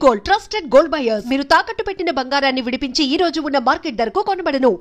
Gold trusted gold buyers. మీరు తాకట్టు పెట్టిన బంగారాన్ని విడిపించి ఈ రోజు ఉన్న మార్కెట్ ధరకు కొనబడను.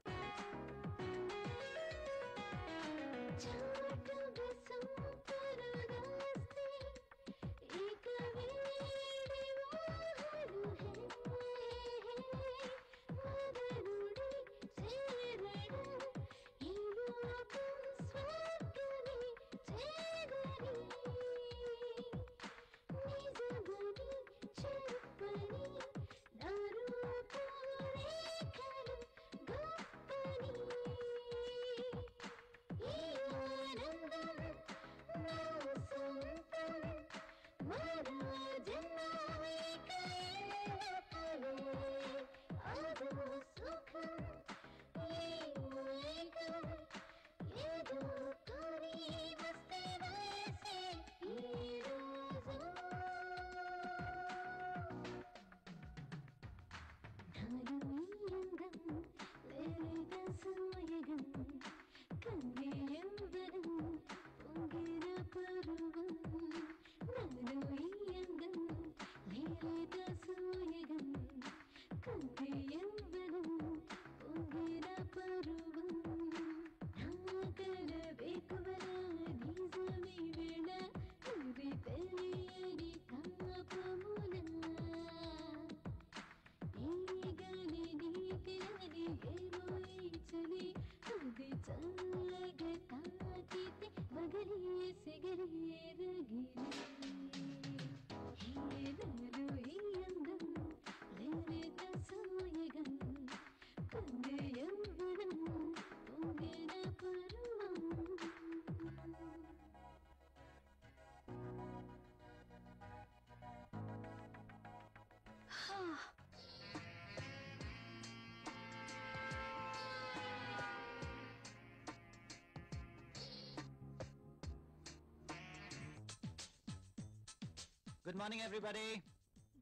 Good morning, everybody.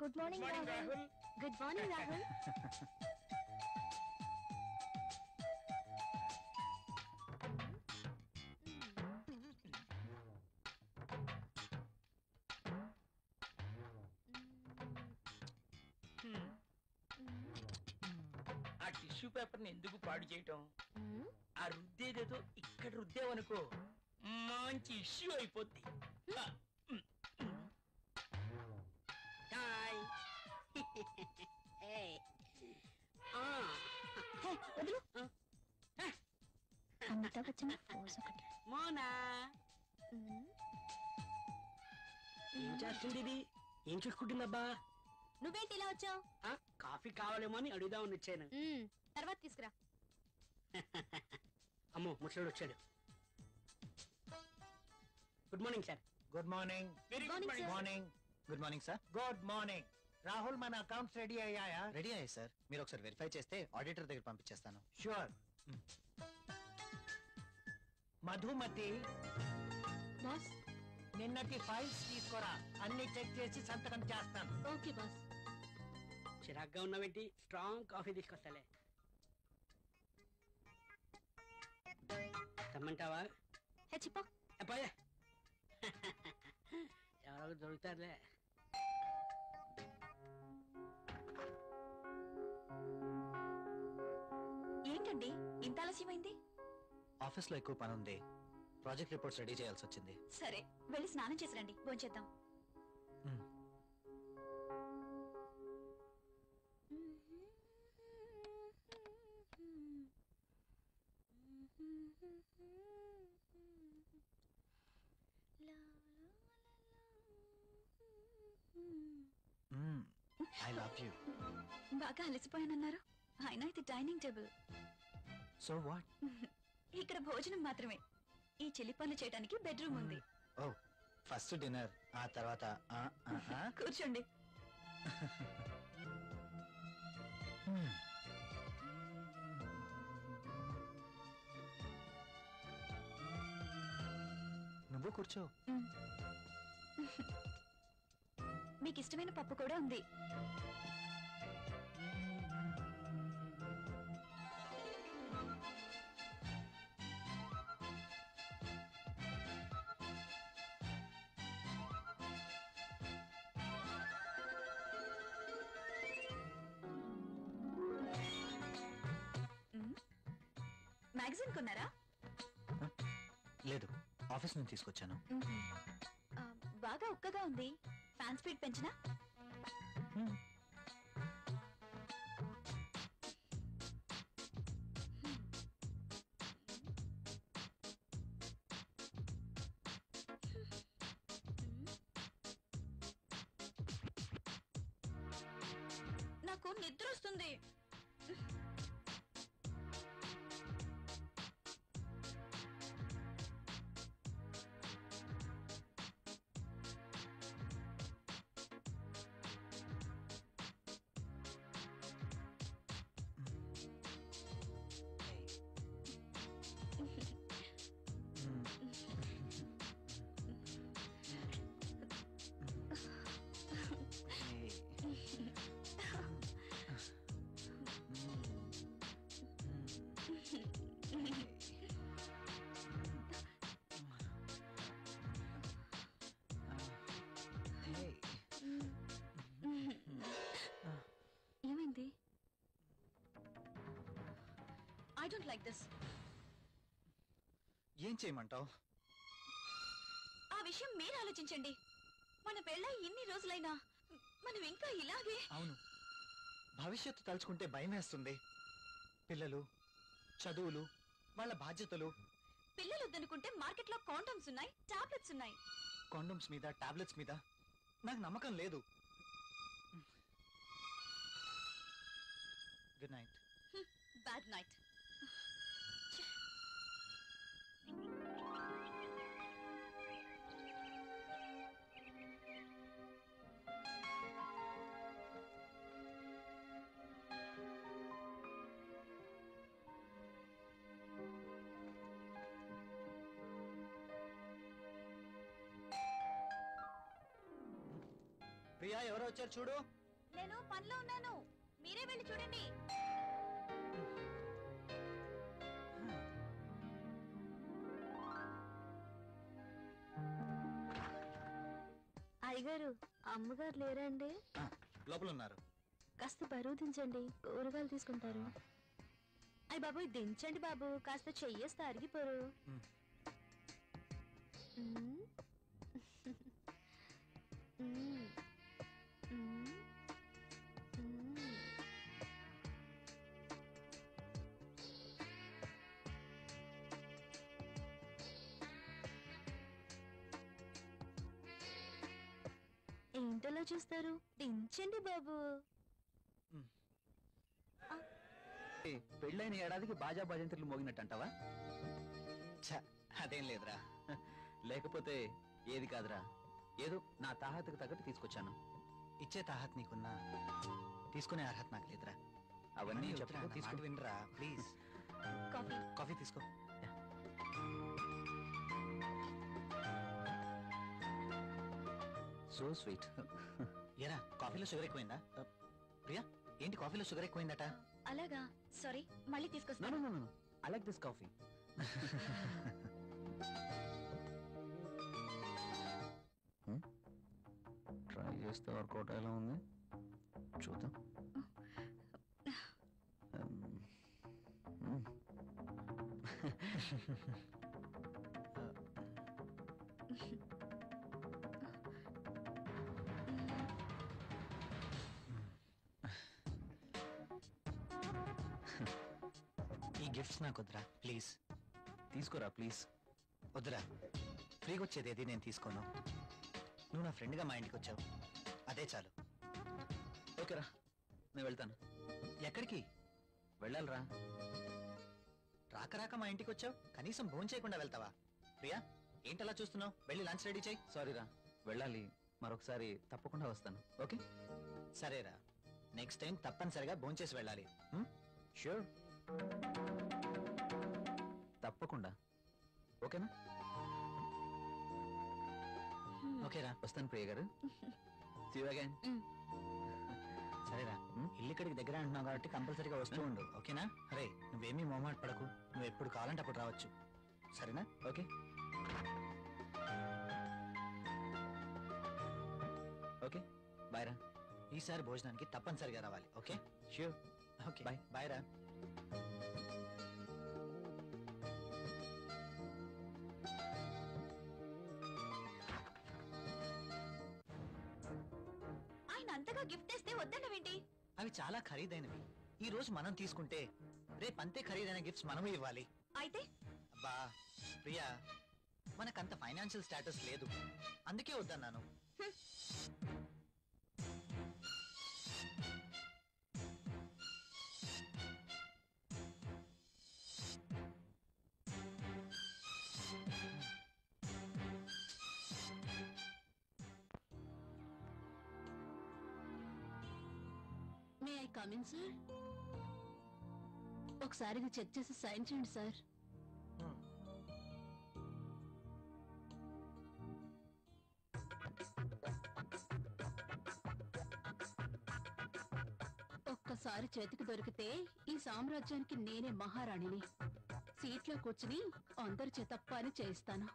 Good morning, Rahul. Good morning, Rahul. ఆ టిష్యూ పేపర్ ని ఎందుకు పాడు చేయటం? ఆ రుద్దేదేదో ఇక్కడ రుద్దేవనుకో మంచి ఇష్యూ అయిపోద్ది. అమితాబ్ బచ్చన్ పోజ్ ఒకటి. మోనా ఏం చేస్తుంది ఇది? ఏం చూసుకుంటుందబ్బా? నువ్వేంటి ఇలా వచ్చావు? కాఫీ కావాలేమో అని అడుగుదామని వచ్చాను. తర్వాత తీసుకురా. అమ్మో ముసలోడు వచ్చాడు. Good morning sir. Good morning. Very Good morning, sir. Morning. Good morning, sir. Good morning. Rahul, మన అకౌంట్స్ రెడీ అయ్యాయా? రెడీ అయ్యాయి సార్. మీరు ఒకసారి వెరిఫై చేస్తే ఆడిటర్ దగ్గర పంపించేస్తాను. షూర్. మధుమతి, బాస్. నిన్నటి ఫైల్స్ తీసుకురా. అన్ని చెక్ చేసి సంతకం చేస్తాను. Okay boss. చిరాగ్గా ఉన్నావేంటి? Strong coffee తీసుకొస్తాలే. తెమ్మంటావా? హే చిప్పా. అబ్బాయే ఎవరో దొరుకుతారులే. ఏంటండి ఇంత ఆలస్యమైంది? ఆఫీస్లో ఎక్కువ పని ఉంది. ప్రాజెక్ట్ రిపోర్ట్స్ రెడీ చేయాల్సి వచ్చింది. సరే వెళ్ళి స్నానం చేసి రండి, భోంచేద్దాం. I love you. బాగా అలసిపోయానన్నారు. అయినా ఇది డైనింగ్ టేబుల్. So what? ఇక్కడ భోజనం మాత్రమే. ఈ చిలి పనులు చేయడానికి బెడ్రూమ్ ఉంది. ఓ, ఫస్ట్ డిన్నర్, ఆ తర్వాత కూర్చోండి. నువ్వు కూర్చో. మీకు ఇష్టమైన పప్పు కూడా ఉంది. మ్యాగజైన్ కొన్నారా? లేదు, ఆఫీస్ నుంచి తీసుకొచ్చాను. ఆ, బాగా ఉక్కగా ఉంది. ఫ్యాన్ స్పీడ్ పెంచినా? నాకు నిద్ర వస్తుంది. ఏమైంది? I don't like this. ఏం చేయమంటావు? ఆ విషయం మీరు ఆలోచించండి. మన పెళ్ళై ఇన్ని రోజులైనా మనం ఇంకా ఇలాగే. అవును, భవిష్యత్తు తలుచుకుంటే భయం వేస్తుంది. పిల్లలు, చదువులు, వాళ్ళ బాధ్యతలు. పిల్లలు వద్దనుకుంటే మార్కెట్లో కాండమ్స్ ఉన్నాయి, టాబ్లెట్స్ ఉన్నాయి. కాండమ్స్ మీద, టాబ్లెట్స్ మీద నాకు నమ్మకం లేదు. Good night. Bad night. Priya, ఎవరో వచ్చారు చూడు. నేను పనిలో ఉన్నాను, మీరే వెళ్ళి చూడండి. అయ్యగారు, అమ్మగారు లేరండి? లోపల ఉన్నారు. కాస్త బరువు దించండి, కూరగాయలు తీసుకుంటారు. అయ్య బాబు, దించండి బాబు, కాస్త చెయ్యేస్తే అరిగిపోరు. ఏంటలా చూస్తారు? దించండి బాబు. పెళ్ళైన ఏడాదికి బాజా భజంత్రులు మోగినట్టు అంటావా? అదేం లేదురా. లేకపోతే ఏది కాదురా, ఏదో నా తాహతకు తగ్గట్టు తీసుకొచ్చాను. ఇచ్చే తాహత్ నీకున్నా, తీసుకునే అర్హత నాకు లేదురా. అవన్నీ తీసుకుని వినరా ప్లీజ్. కాఫీ. కాఫీ తీసుకో. So sweet. ఏరా, కాఫీలో షుగర్ ఎక్కువైందా? ప్రియా, ఏంటి కాఫీలో షుగర్ ఎక్కువైందట? అలాగా, సారీ, మళ్ళీ తీసుకొస్తాను. I like this coffee. Try చేస్తే వర్కౌట్ ఎలా ఉంది చూద్దాం. ఈ గిఫ్ట్స్ నాకు వద్దురా ప్లీజ్. తీసుకోరా ప్లీజ్. వద్దురా, ఫ్రీగా వచ్చేది ఏది నేను తీసుకోను. నువ్వు నా ఫ్రెండ్గా మా ఇంటికి వచ్చావు, అదే చాలు. ఓకేరా, నేను వెళ్తాను. ఎక్కడికి వెళ్ళాలిరా? రాక రాక మా ఇంటికి వచ్చావు, కనీసం భోజనం చేయకుండా వెళ్తావా? ప్రియా, ఏంటలా చూస్తున్నావు? వెళ్ళి లంచ్ రెడీ చేయి. సారీరా, వెళ్ళాలి. మరొకసారి తప్పకుండా వస్తాను. ఓకే సరేరా, నెక్స్ట్ టైం తప్పనిసరిగా భోజనం చేసి వెళ్ళాలి. ష్యూర్, తప్పకుండా. ఓకేనా? ఓకేరా, వస్తాను ప్రియ గారు. See you again. సరేరా, ఇల్లు ఇక్కడికి దగ్గర అంటున్నావు కాబట్టి కంపల్సరీగా వస్తూ ఉండు. ఓకేనా? అరే, నువ్వేమీ మొహమాట పడకు. నువ్వు ఎప్పుడు కావాలంటే అప్పుడు రావచ్చు. సరేనా? ఓకే. ఓకే, బాయ్ రా. ఈసారి భోజనానికి తప్పనిసరిగా రావాలి. Okay? Sure. Okay, bye. Bye రా. మొన్న అంతగా గిఫ్ట్ తెస్తే వద్దన్నవేంటి? అవి చాలా ఖరీదైనవి. ఈ రోజు మనం తీసుకుంటే రేపు అంతే ఖరీదైన గిఫ్ట్స్ మనమే ఇవ్వాలి. అయితే అబ్బా ప్రియా, మనకంత ఫైనాన్షియల్ స్టేటస్ లేదు, అందుకే వద్దన్నాను. May I come in sir? ఒకసారి ఇది చెక్ చేసి సైన్ చేయండి సార్. ఒక్కసారి చేతికి దొరికితే ఈ సామ్రాజ్యానికి నేనే మహారాణిని. సీట్లో కూర్చుని అందరి చేత పని చేయిస్తాను.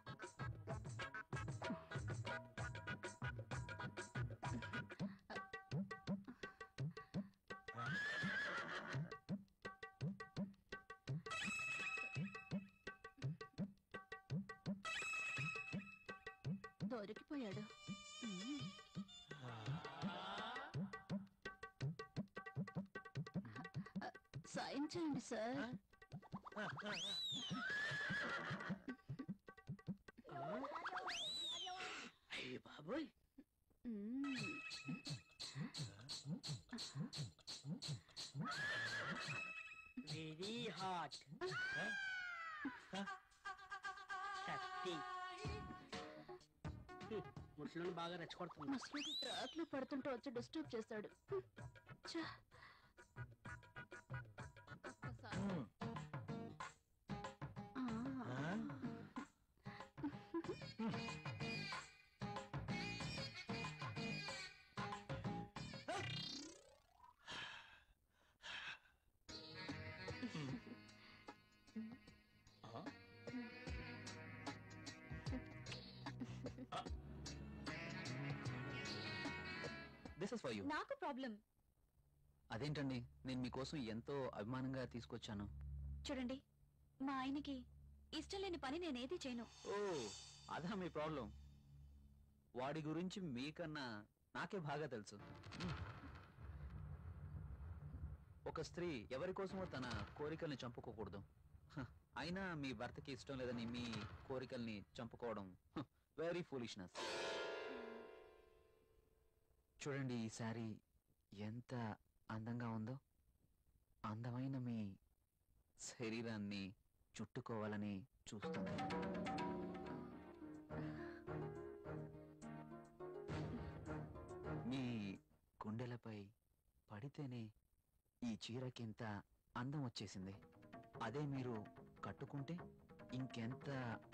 దొరికిపోయాడు. సైన్ చేయండి సార్. అయ్య బాబోయ్, వెరీ హాట్. కత్తి ముసలిని బాగా రెచ్చగొడుతుంది. ముసలికి ట్రాక్ లో పడుతుంటే వచ్చి డిస్టర్బ్ చేశాడు. ఛ! ఒక్కసారి. ఆ. This is for you. నాకు ప్రాబ్లం. అదేంటండి, నేను మీకోసం ఎంతో అభిమానంగా తీసుకొచ్చాను. చూడండి, మా ఆయనకి ఇష్టం లేని పని నేనేది చేయను. ఓ, అదా మీ ప్రాబ్లం? వాడి గురించి మీకన్నా నాకే బాగా తెలుసు. ఒక స్త్రీ ఎవరి కోసమో తన కోరికల్ని చంపుకోకూడదు. అయినా మీ భర్తకి ఇష్టం లేదని మీ కోరికల్ని చంపుకోవడం వెరీ ఫూలిష్నెస్. చూడండి, ఈ శారీ ఎంత అందంగా ఉందో. అందమైన మీ శరీరాన్ని చుట్టుకోవాలని చూస్తుంది. మీ గుండెలపై పడితేనే ఈ చీరకింత అందం వచ్చేసింది. అదే మీరు కట్టుకుంటే ఇంకెంత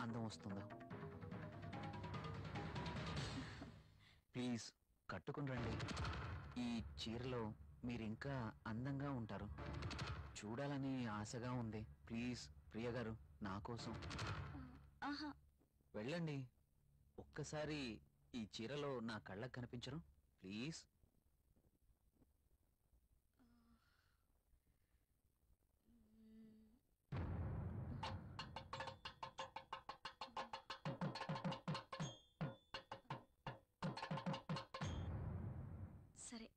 అందం వస్తుందో. ప్లీజ్ కట్టుకుని రండి. ఈ చీరలో మీరు ఇంకా అందంగా ఉంటారు. చూడాలని ఆశగా ఉంది. ప్లీజ్ ప్రియ గారు, నా కోసం ఆహా, వెళ్ళండి. ఒక్కసారి ఈ చీరలో నా కళ్ళకు కనిపించరు? ప్లీజ్. సరే.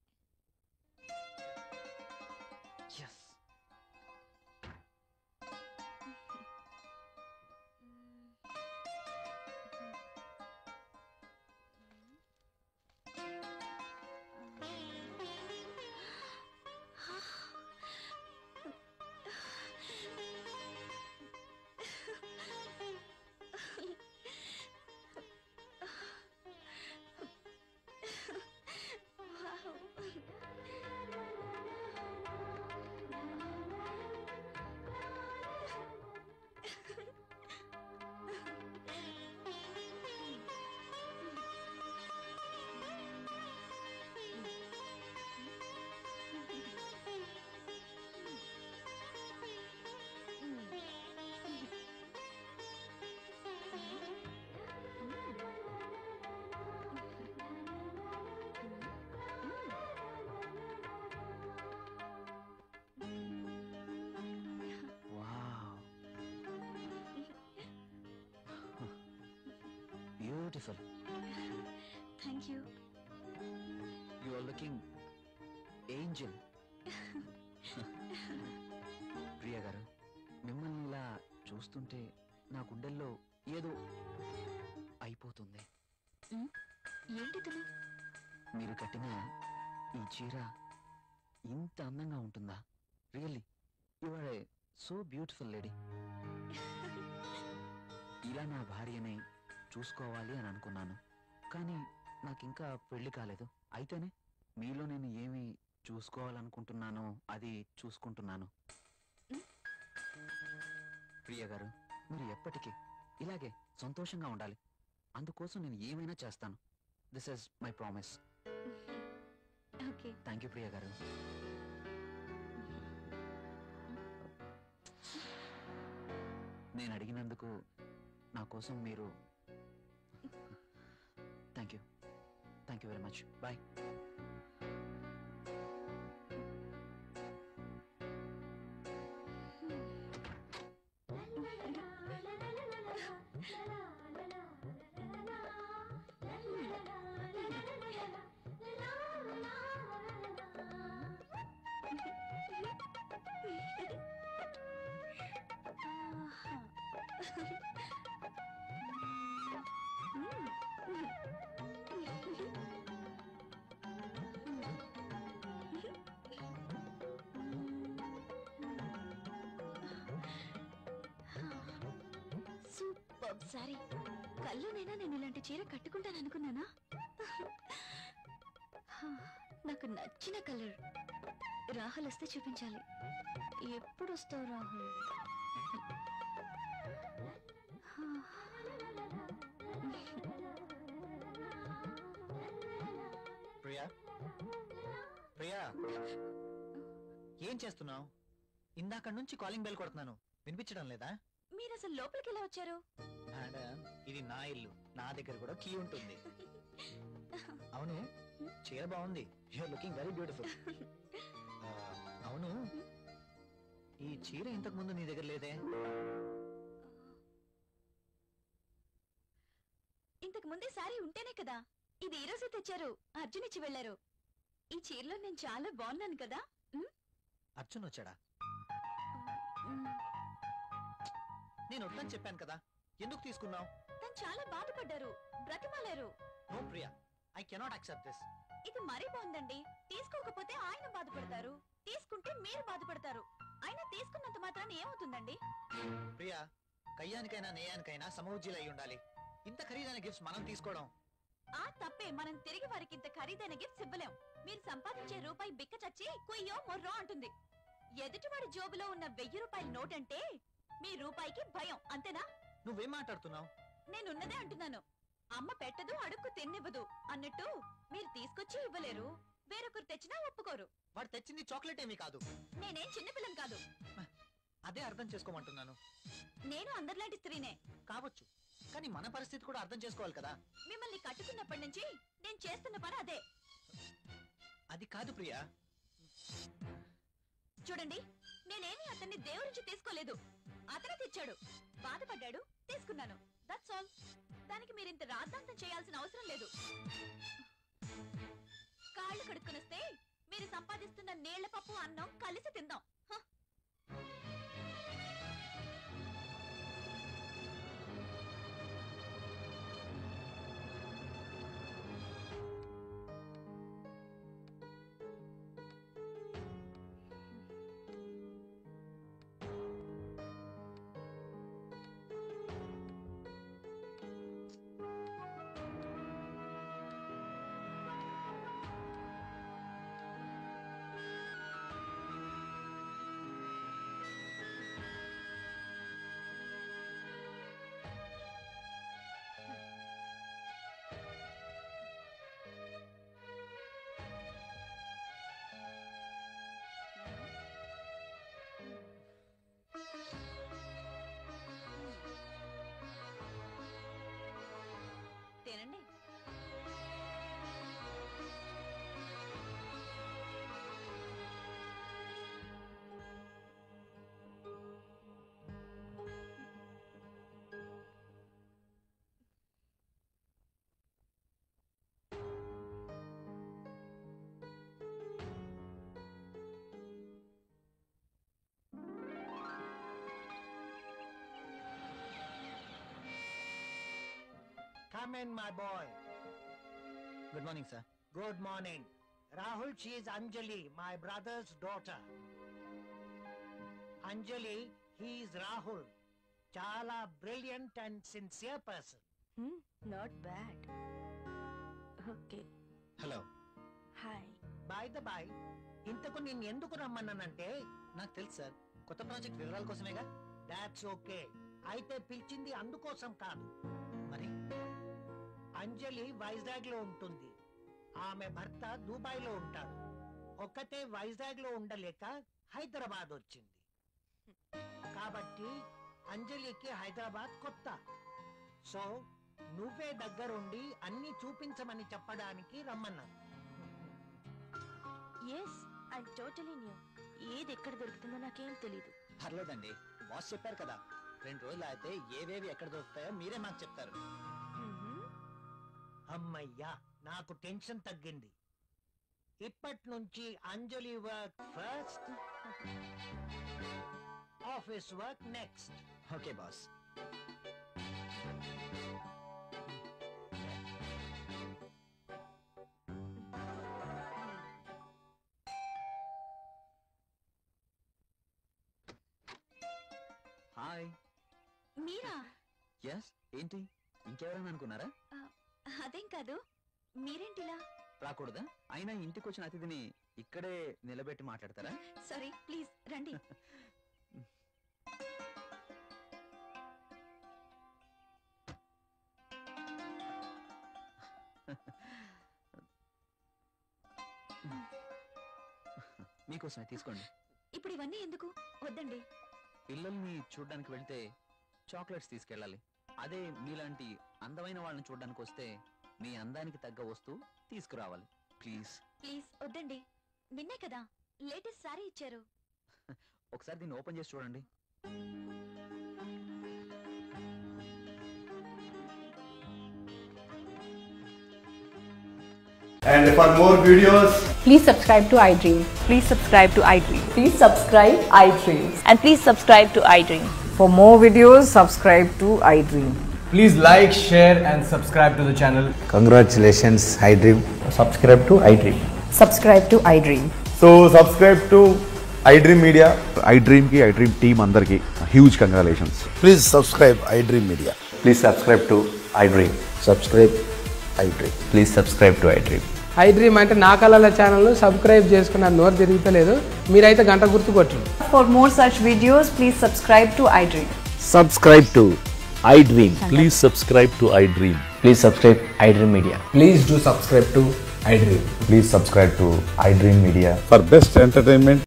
Yes. Beautiful. Thank you. You are looking angel. Priya garu, మిమ్మల్ని ఇలా చూస్తుంటే నా గుండెల్లో ఏదో అయిపోతుంది. ఏంటి తను? మీరు కట్టిన ఈ చీర ఇంత అందంగా ఉంటుందా? Really you are a so beautiful lady. ఇలా నా భార్యని చూసుకోవాలి అని అనుకున్నాను, కానీ నాకు ఇంకా పెళ్లి కాలేదు. అయితేనే మీలో నేను ఏమి చూసుకోవాలనుకుంటున్నానో అది చూసుకుంటున్నాను. ప్రియ గారు, మీరు ఎప్పటికీ ఇలాగే సంతోషంగా ఉండాలి. అందుకోసం నేను ఏమైనా చేస్తాను. This is my promise. Okay. Thank you Priya గారు. నేను అడిగినందుకు నా కోసం మీరు thank you very much. Bye. Super sorry. కల్లోనైనా నేను ఇలాంటి చీర కట్టుకుంటాను అనుకున్నానా? నాకు నచ్చిన కలర్. రాహుల్ వస్తే చూపించాలి. ఎప్పుడు వస్తావు రాహుల్? ప్రియా, ప్రియా, ఏం చేస్తున్నావు? ఇందాక నుంచి కాలింగ్ బెల్ కొడుతున్నాను, వినిపించడం లేదా? మీరు అసలు లోపలికి ఎలా వచ్చారు? మేడం, ఇది నా ఇల్లు, నా దగ్గర కూడా కీ ఉంటుంది. అవును, చీర బాగుంది. You are looking very beautiful. అవును, ఈ చీర ఇంతకు ముందు నీ దగ్గర లేదే? ఇంతకు ముందే సారీ ఉంటేనే కదా. ఇది ఈ రోజే తెచ్చారు. అర్జున్ ఇచ్చి వెళ్లారు. ఈ చీరలో నేను చాలా బాగున్నాను కదా. అర్జున్ వచ్చాడా? నేను వద్దని చెప్పాను కదా, ఎందుకు తీసుకున్నావు? తను చాలా బాధపడ్డారు, బ్రతిమాలారు. No Priya, I cannot accept this. ఇది మరీ బాగుందండి. తీసుకోకపోతే ఆయన బాధపడతారు, తీసుకుంటే మీరు బాధపడతారు. అయినా తీసుకున్నంత మాత్రాన ఏమవుతుందండి? ప్రియా, కయ్యానికైనా నేయానికైనా సమౌజ్జీలు అయి ఉండాలి. ఇంత ఖరీదైన గిఫ్ట్స్ మనం తీసుకోవడం ఆ తప్పే. మనం తిరిగి వారికి ఇంత ఖరీదైన గిఫ్ట్స్ ఇవ్వలేం. మీరు సంపాదించే రూపాయి బిక్క చచ్చి కొయ్యో మొర్రో అంటుంది. ఎదుటివాడి జోబులో ఉన్న 1000 రూపాయల నోట్ అంటే మీ రూపాయికి భయం, అంతేనా? నువ్వేం మాట్లాడుతున్నావు? నేనున్నదే అంటున్నాను. అమ్మ పెట్టదు, అడుక్కు తిన్నివ్వదు అన్నట్టు మీరు తీసుకొచ్చి ఇవ్వలేరు, వేరొకరు తెచ్చినా ఒప్పుకోరు. వాడు తెచ్చింది చాక్లెట్ ఏమీ కాదు. నేనేం చిన్నపిల్లని కాదు. అదే అర్థం చేసుకోమంటున్నాను. నేను అందరిలాంటి స్త్రీనే కావచ్చు, కానీ మన పరిస్థితి కూడా అర్థం చేసుకోవాలి కదా. మిమ్మల్ని కట్టుకున్నప్పటి నుంచి నేను చేస్తున్న పని అదే. అది కాదు ప్రియా. చూడండి, నేనేమి అతన్ని దేవురించి తీసుకోలేదు. అతను తెచ్చాడు, బాధపడ్డాడు, తీసుకున్నాను. That's all. దానికి మీరింత రాద్ధాంతం చేయాల్సిన అవసరం లేదు. కాళ్ళు కడుక్కునొస్తే మీరు సంపాదిస్తున్న నీళ్ల పప్పు అన్నం కలిసి తిందాం. Come in, my boy. Good morning sir. Good morning. Rahul, she is Anjali, my brother's daughter. Anjali, he is Rahul. Chala brilliant and sincere person. Not bad. Okay, hello. Hi. By the by, ఇంతకు నేను ఎందుకు రమ్మన్నానంటే, నాకు తెలుసు sir, కొత్త project వివరాల కోసమేగా. That's okay. అయితే పిలిచింది అందుకోసం కాదు. మరి అంజలి వైజాగ్ లో ఉంటుంది, ఆమె భర్త దుబాయ్ లో ఉంటాడు. ఒక్కతే వైజాగ్ లో ఉండలేక హైదరాబాద్ వచ్చింది. కాబట్టి అంజలికి హైదరాబాద్ కొత్త. సో నువ్వే దగ్గరుండి అన్ని చూపించమని చెప్పడానికి రమ్మన్నాను. Yes, I totally new. ఏది ఎక్కడ దొరుకుతుందో నాకేం తెలీదు. పర్లేదండి, బాస్ చెప్పారు కదా, 2 రోజులు అయితే ఏవేవి ఎక్కడ దొరుకుతాయో మీరే మాకు చెప్తారు. అమ్మయ్యా, నాకు టెన్షన్ తగ్గింది. ఇప్పటి నుంచి Anjali work first, office work next. Okay boss. Hi. మీరా? ఎస్. ఏంటి, ఇంకెవరైనా అనుకున్నారా? అదేం కాదు, మీరేంటిలా? రాకూడదా? అయినా ఇంటికి వచ్చిన అతిథిని ఇక్కడే నిలబెట్టి మాట్లాడతారా? సారీ, ప్లీజ్ రండి. మీకోసమే, తీసుకోండి. ఇప్పుడు ఇవన్నీ ఎందుకు? వద్దండి. పిల్లల్ని చూడ్డానికి వెళ్తే చాక్లెట్స్ తీసుకెళ్ళాలి. అదే మీలాంటి అందమైన వాళ్ళని చూడ్డానికి వస్తే మీ అందానికి తగ్గ వస్తువు తీసుకురావాలి. ప్లీజ్ ప్లీజ్ వద్దండి. నిన్నే కదా లేటెస్ట్ సారీ ఇచ్చారు. ఒకసారి దీన్ని ఓపెన్ చేసి చూడండి. And for more videos, Please subscribe to iDream. Please subscribe to iDream. Please subscribe iDream. And please subscribe to iDream. For more videos, subscribe to iDream. please like, share and subscribe to the channel. Congratulations, iDream. Subscribe to iDream. Subscribe to iDream. So subscribe to iDream Media. iDream ki iDream team andarki huge congratulations. Please subscribe iDream Media. Please subscribe to iDream. Subscribe iDream. Please subscribe to iDream. iDream అంటే నా కళల channel subscribe చేసుకున్న నోరు తిరుగుతలేదు, మీరైతే గంట గుర్తు కొట్టండి. For more such videos, please subscribe to iDream. Subscribe to iDream. Please subscribe to iDream. Please subscribe iDream Media. Please do subscribe to iDream. Please subscribe to iDream Media. For best entertainment